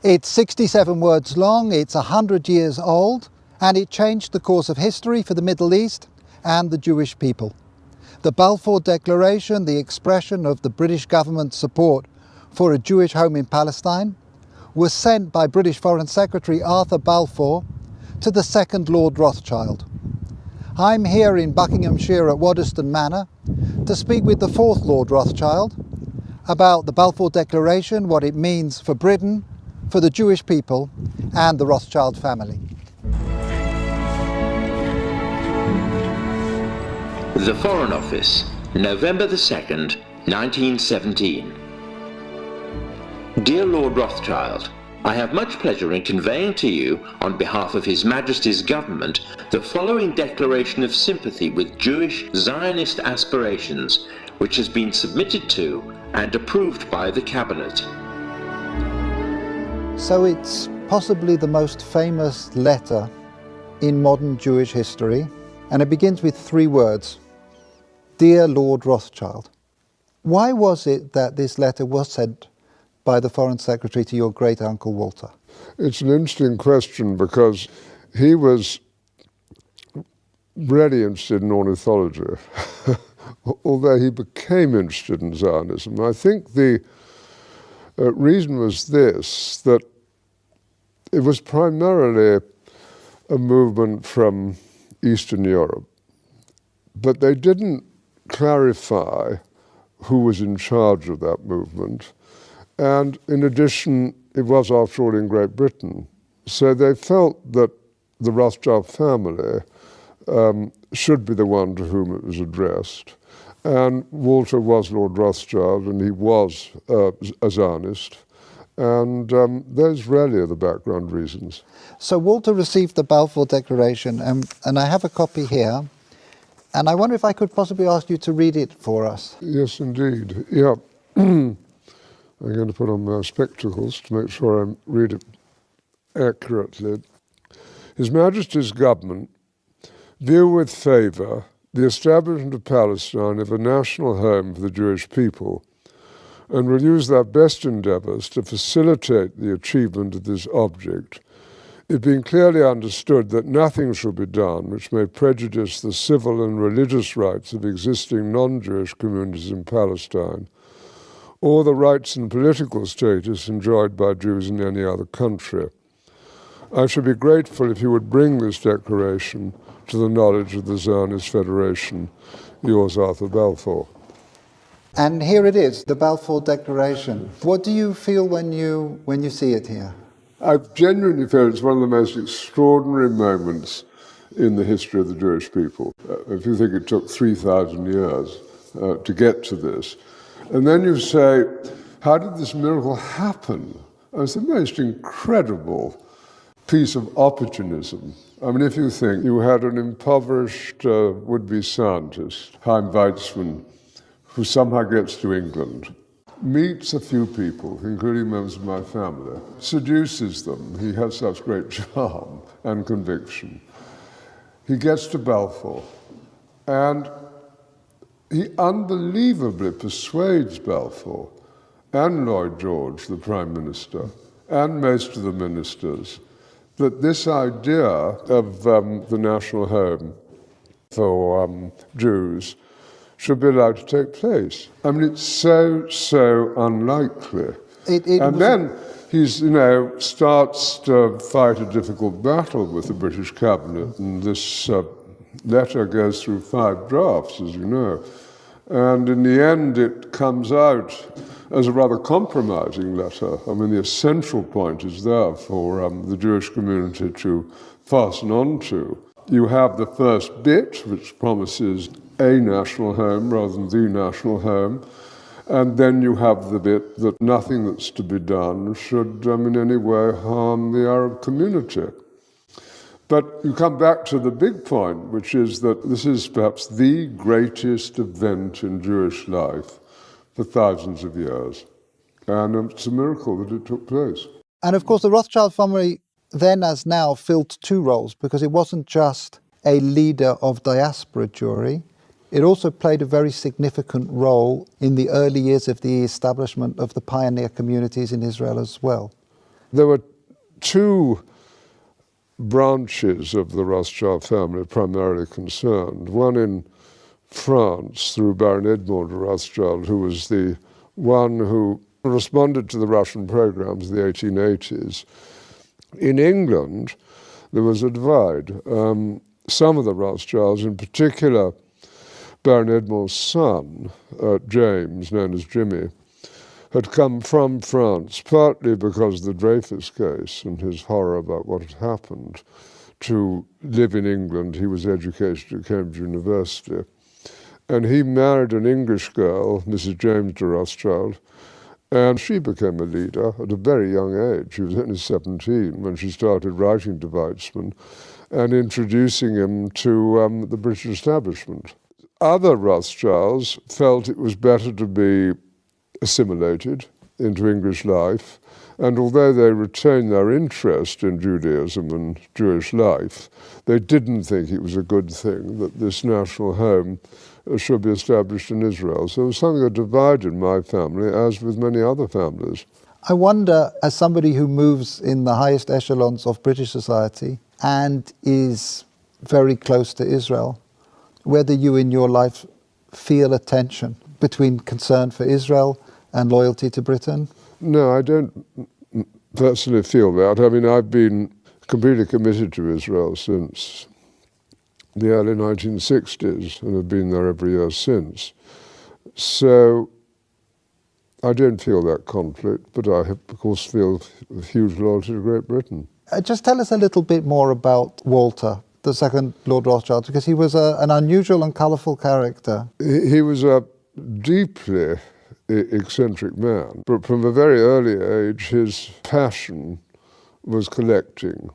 It's 67 words long, it's 100 years old, and it changed the course of history for the Middle East and the Jewish people. The Balfour Declaration, the expression of the British government's support for a Jewish home in Palestine, was sent by British Foreign Secretary Arthur Balfour to the second Lord Rothschild. I'm here in Buckinghamshire at Waddesdon Manor to speak with the fourth Lord Rothschild about the Balfour Declaration, what it means for Britain, for the Jewish people and the Rothschild family. The Foreign Office, November the 2nd, 1917. Dear Lord Rothschild, I have much pleasure in conveying to you, on behalf of His Majesty's Government, the following declaration of sympathy with Jewish Zionist aspirations, which has been submitted to and approved by the Cabinet. So it's possibly the most famous letter in modern Jewish history, and it begins with 3 words: Dear Lord Rothschild. Why was it that this letter was sent by the Foreign Secretary to your great-uncle Walter? It's an interesting question because he was really interested in ornithology, although he became interested in Zionism. I think the reason was this, that it was primarily a movement from Eastern Europe, but they didn't clarify who was in charge of that movement. And in addition, it was, after all, in Great Britain. So they felt that the Rothschild family should be the one to whom it was addressed. And Walter was Lord Rothschild, and he was a Zionist. And those really are the background reasons. So Walter received the Balfour Declaration, and I have a copy here. And I wonder if I could possibly ask you to read it for us. Yes, indeed. Yeah. I'm going to put on my spectacles to make sure I read it accurately. His Majesty's Government view with favour the establishment of Palestine as a national home for the Jewish people, and will use their best endeavours to facilitate the achievement of this object, it being clearly understood that nothing shall be done which may prejudice the civil and religious rights of existing non-Jewish communities in Palestine, or the rights and political status enjoyed by Jews in any other country. I should be grateful if you would bring this declaration to the knowledge of the Zionist Federation. Yours, Arthur Balfour. And here it is, the Balfour Declaration. What do you feel when you see it here? I genuinely feel it's one of the most extraordinary moments in the history of the Jewish people. If you think it took 3,000 years to get to this, and then you say, how did this miracle happen? It's the most incredible piece of opportunism. I mean, if you think you had an impoverished would-be scientist, Chaim Weizmann, who somehow gets to England, meets a few people, including members of my family, seduces them. He has such great charm and conviction. He gets to Balfour, and he unbelievably persuades Balfour and Lloyd George, the Prime Minister, and most of the ministers, that this idea of the national home for Jews should be allowed to take place. I mean, it's so unlikely. Then he's, starts to fight a difficult battle with the British cabinet, and this letter goes through 5 drafts, as you know. And in the end, it comes out as a rather compromising letter. I mean, the essential point is there for the Jewish community to fasten on to. You have the first bit, which promises a national home rather than the national home, and then you have the bit that nothing that's to be done should in any way harm the Arab community. But you come back to the big point, which is that this is perhaps the greatest event in Jewish life for thousands of years. And it's a miracle that it took place. And of course, the Rothschild family then as now filled 2 roles, because it wasn't just a leader of diaspora Jewry, it also played a very significant role in the early years of the establishment of the pioneer communities in Israel as well. There were two branches of the Rothschild family primarily concerned. One in France through Baron Edmond de Rothschild, who was the one who responded to the Russian programs of the 1880s. In England, there was a divide. Some of the Rothschilds, in particular Baron Edmond's son, James, known as Jimmy, had come from France, partly because of the Dreyfus case and his horror about what had happened, to live in England. He was educated at Cambridge University. And he married an English girl, Mrs. James de Rothschild, and she became a leader at a very young age. She was only 17 when she started writing to Weizmann and introducing him to the British establishment. Other Rothschilds felt it was better to be assimilated into English life, and although they retained their interest in Judaism and Jewish life, they didn't think it was a good thing that this national home should be established in Israel. So it was something that divided my family, as with many other families. I wonder, as somebody who moves in the highest echelons of British society and is very close to Israel, whether you in your life feel a tension between concern for Israel and loyalty to Britain? No, I don't personally feel that. I mean, I've been completely committed to Israel since the early 1960s and have been there every year since. So I don't feel that conflict, but I, of course, feel a huge loyalty to Great Britain. Just tell us a little bit more about Walter, the second Lord Rothschild, because he was an unusual and colourful character. He was a deeply eccentric man, but from a very early age his passion was collecting.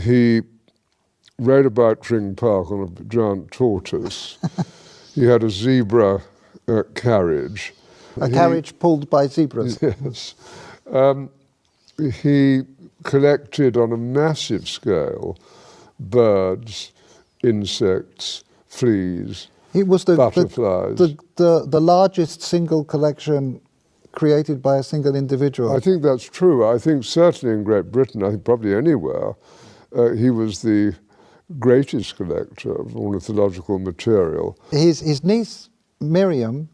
He rode about Tring Park on a giant tortoise. He had a zebra carriage. A carriage pulled by zebras? Yes. He collected on a massive scale birds, insects, fleas, it was butterflies. The largest single collection created by a single individual. I think that's true. I think certainly in Great Britain, I think probably anywhere, he was the greatest collector of ornithological material. His niece, Miriam,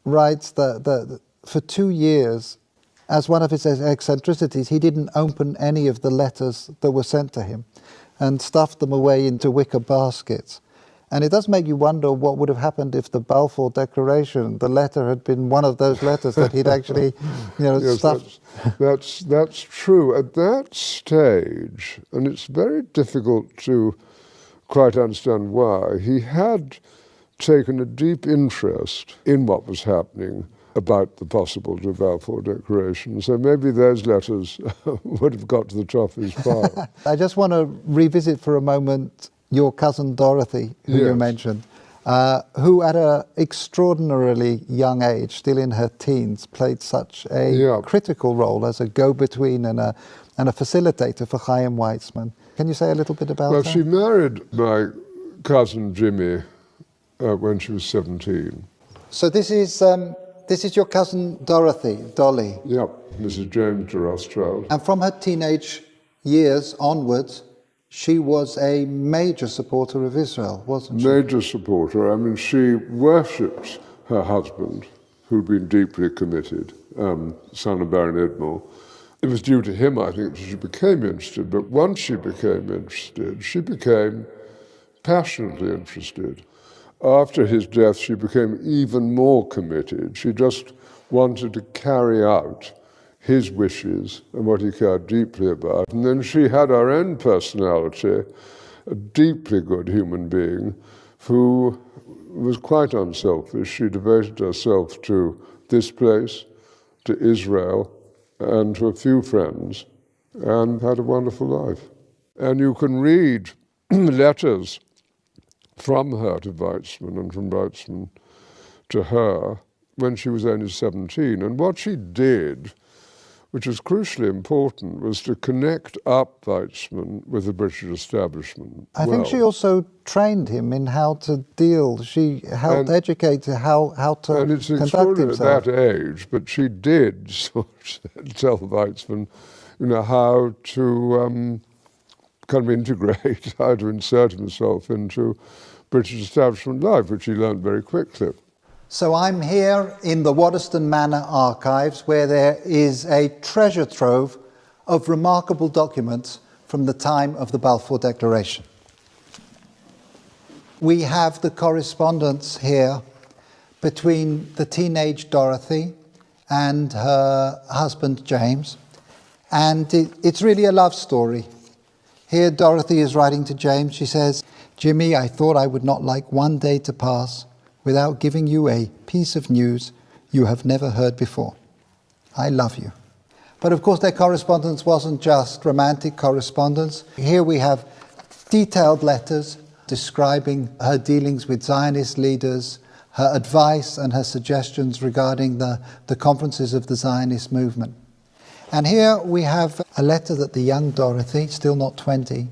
writes that for 2 years, as one of his eccentricities, he didn't open any of the letters that were sent to him and stuffed them away into wicker baskets. And it does make you wonder what would have happened if the Balfour Declaration, the letter had been one of those letters that he'd actually, yes, stuffed. That's true. At that stage, and it's very difficult to quite understand why, he had taken a deep interest in what was happening about the possible Balfour Declaration. So maybe those letters would have got to the top of his file. I just want to revisit for a moment your cousin Dorothy, who you mentioned, who at an extraordinarily young age, still in her teens, played such a critical role as a go-between and a facilitator for Chaim Weizmann. Can you say a little bit about her? Well, she married my cousin Jimmy when she was 17. So this is your cousin Dorothy, Dolly. Yep, Mrs. James de Rothschild. And from her teenage years onwards, she was a major supporter of Israel, wasn't she? Major supporter. I mean, she worshipped her husband, who'd been deeply committed, son of Baron Edmond. It was due to him, I think, that she became interested. But once she became interested, she became passionately interested. After his death, she became even more committed. She just wanted to carry out his wishes and what he cared deeply about. And then she had her own personality, a deeply good human being who was quite unselfish. She devoted herself to this place, to Israel, and to a few friends, and had a wonderful life. And you can read letters from her to Weizmann and from Weizmann to her when she was only 17. And what she did which was crucially important, was to connect up Weizmann with the British establishment. I think she also trained him in how to deal. She helped educate how to and it's conduct himself. at that age, but she did sort of tell Weizmann, how to kind of integrate, how to insert himself into British establishment life, which he learned very quickly. So I'm here in the Waddesdon Manor archives, where there is a treasure trove of remarkable documents from the time of the Balfour Declaration. We have the correspondence here between the teenage Dorothy and her husband James, and it's really a love story. Here Dorothy is writing to James. She says, "Jimmy, I thought I would not like one day to pass without giving you a piece of news you have never heard before. I love you." But of course their correspondence wasn't just romantic correspondence. Here we have detailed letters describing her dealings with Zionist leaders, her advice and her suggestions regarding the conferences of the Zionist movement. And here we have a letter that the young Dorothy, still not 20,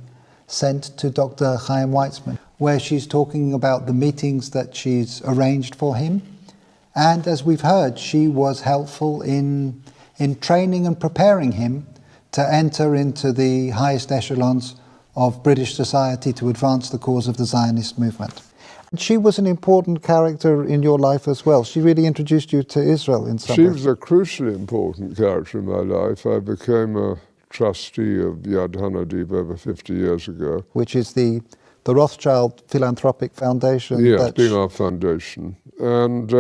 sent to Dr. Chaim Weizmann, where she's talking about the meetings that she's arranged for him. And as we've heard, she was helpful in training and preparing him to enter into the highest echelons of British society to advance the cause of the Zionist movement. She was an important character in your life as well. She really introduced you to Israel in some way. She was a crucially important character in my life. I became a trustee of Yad Hanadiv over 50 years ago. Which is the Rothschild Philanthropic Foundation. Yes, being our foundation. And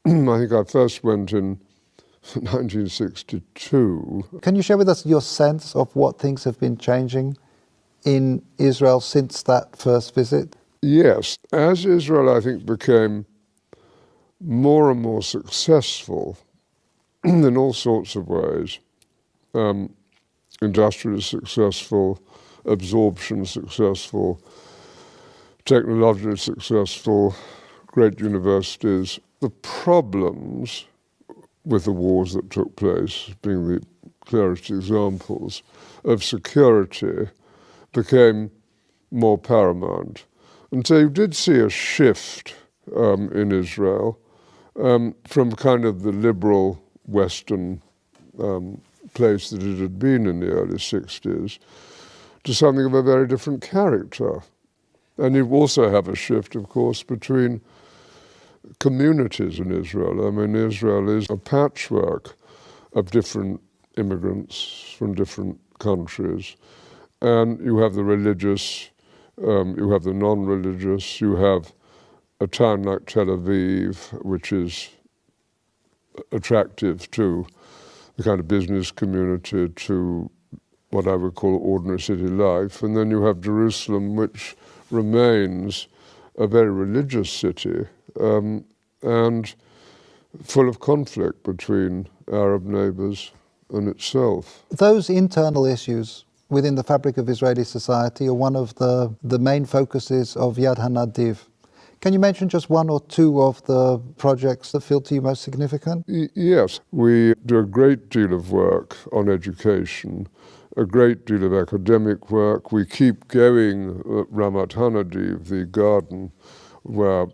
I think I first went in 1962. Can you share with us your sense of what things have been changing in Israel since that first visit? Yes. As Israel, I think, became more and more successful in all sorts of ways, industrially successful, absorption successful, technologically successful, great universities, the problems with the wars that took place, being the clearest examples, of security became more paramount. And so you did see a shift in Israel from kind of the liberal Western place that it had been in the early 60s to something of a very different character. And you also have a shift, of course, between communities in Israel. I mean, Israel is a patchwork of different immigrants from different countries. And you have the religious, you have the non-religious, you have a town like Tel Aviv, which is attractive to the kind of business community, to what I would call ordinary city life. And then you have Jerusalem, which remains a very religious city and full of conflict between Arab neighbors and itself. Those internal issues within the fabric of Israeli society are one of the main focuses of Yad Hanadiv. Can you mention just one or two of the projects that feel to you most significant? Yes, we do a great deal of work on education, a great deal of academic work. We keep going at Ramat Hanadiv, the garden where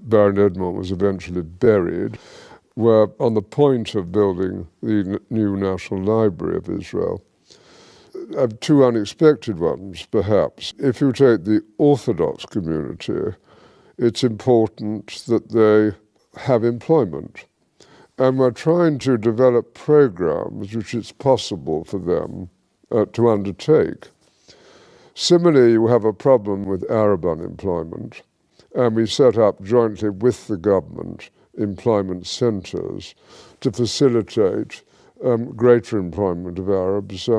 Baron Edmond was eventually buried. We're on the point of building the new National Library of Israel. I have two unexpected ones, perhaps. If you take the Orthodox community, it's important that they have employment. And we're trying to develop programs which it's possible for them to undertake. Similarly, you have a problem with Arab unemployment, and we set up jointly with the government employment centres to facilitate greater employment of Arabs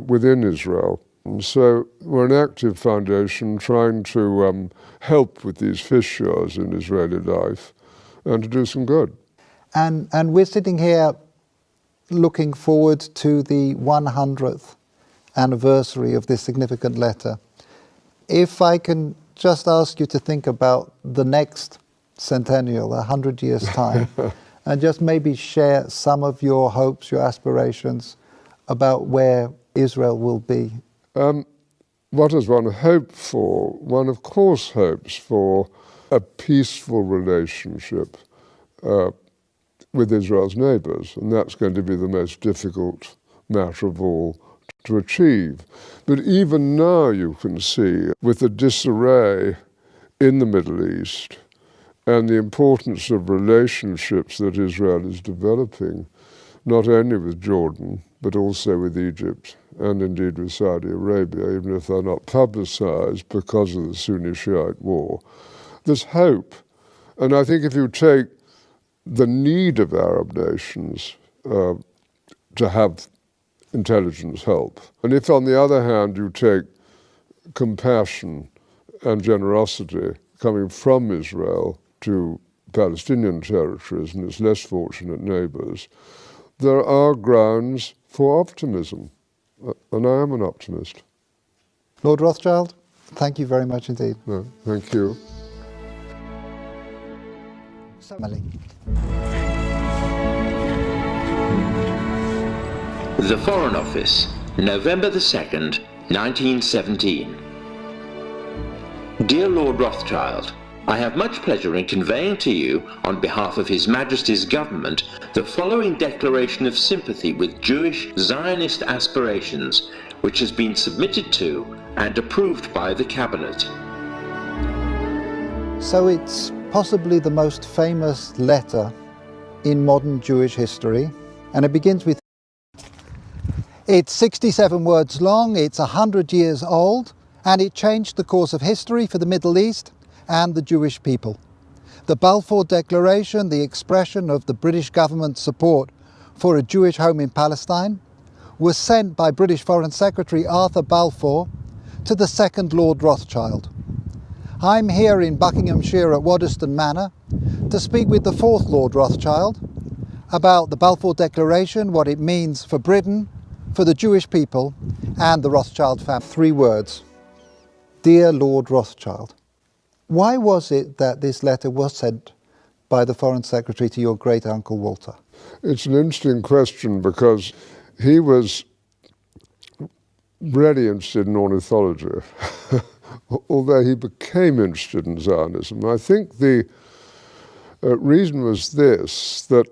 within Israel. And so we're an active foundation trying to help with these fissures in Israeli life and to do some good. And we're sitting here looking forward to the 100th anniversary of this significant letter. If I can just ask you to think about the next centennial, 100 years' time, and just maybe share some of your hopes, your aspirations about where Israel will be. What does one hope for? One, of course, hopes for a peaceful relationship with Israel's neighbours, and that's going to be the most difficult matter of all to achieve. But even now you can see, with the disarray in the Middle East and the importance of relationships that Israel is developing, not only with Jordan, but also with Egypt and indeed with Saudi Arabia, even if they're not publicized because of the Sunni-Shiite war. There's hope. And I think if you take the need of Arab nations to have intelligence help, and if on the other hand you take compassion and generosity coming from Israel to Palestinian territories and its less fortunate neighbours, there are grounds for optimism, and I am an optimist. Lord Rothschild, thank you very much indeed. No, thank you. The Foreign Office, November the 2nd, 1917. Dear Lord Rothschild, I have much pleasure in conveying to you, on behalf of His Majesty's Government, the following declaration of sympathy with Jewish Zionist aspirations, which has been submitted to and approved by the Cabinet. So it's possibly the most famous letter in modern Jewish history, and it begins with, it's 67 words long, it's 100 years old, and it changed the course of history for the Middle East and the Jewish people. The Balfour Declaration, the expression of the British government's support for a Jewish home in Palestine, was sent by British Foreign Secretary Arthur Balfour to the second Lord Rothschild. I'm here in Buckinghamshire at Waddesdon Manor to speak with the fourth Lord Rothschild about the Balfour Declaration, what it means for Britain, for the Jewish people and the Rothschild family. 3 words. Dear Lord Rothschild. Why was it that this letter was sent by the Foreign Secretary to your great-uncle Walter? It's an interesting question because he was really interested in ornithology, although he became interested in Zionism. I think the reason was this, that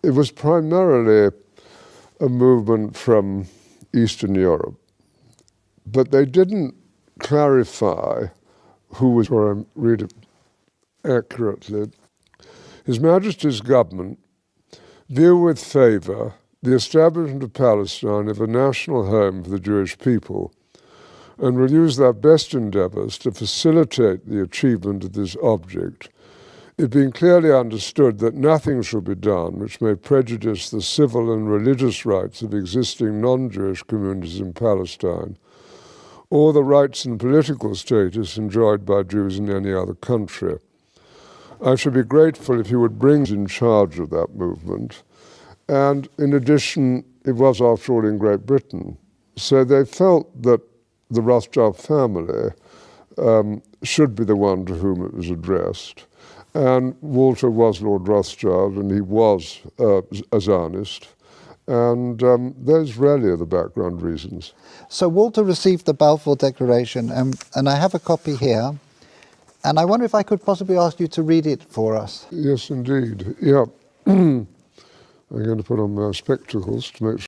it was primarily a movement from Eastern Europe, but they didn't clarify who was, or I read it accurately. His Majesty's government view with favour the establishment of Palestine as a national home for the Jewish people, and will use their best endeavours to facilitate the achievement of this object, it being clearly understood that nothing shall be done which may prejudice the civil and religious rights of existing non-Jewish communities in Palestine, or the rights and political status enjoyed by Jews in any other country. I should be grateful if you would bring us in charge of that movement. And in addition, it was after all in Great Britain. So they felt that the Rothschild family should be the one to whom it was addressed. And Walter was Lord Rothschild, and he was a Zionist. And those really are the background reasons. So Walter received the Balfour Declaration, and I have a copy here. And I wonder if I could possibly ask you to read it for us. Yes, indeed. Yeah. I'm going to put on my spectacles to make sure.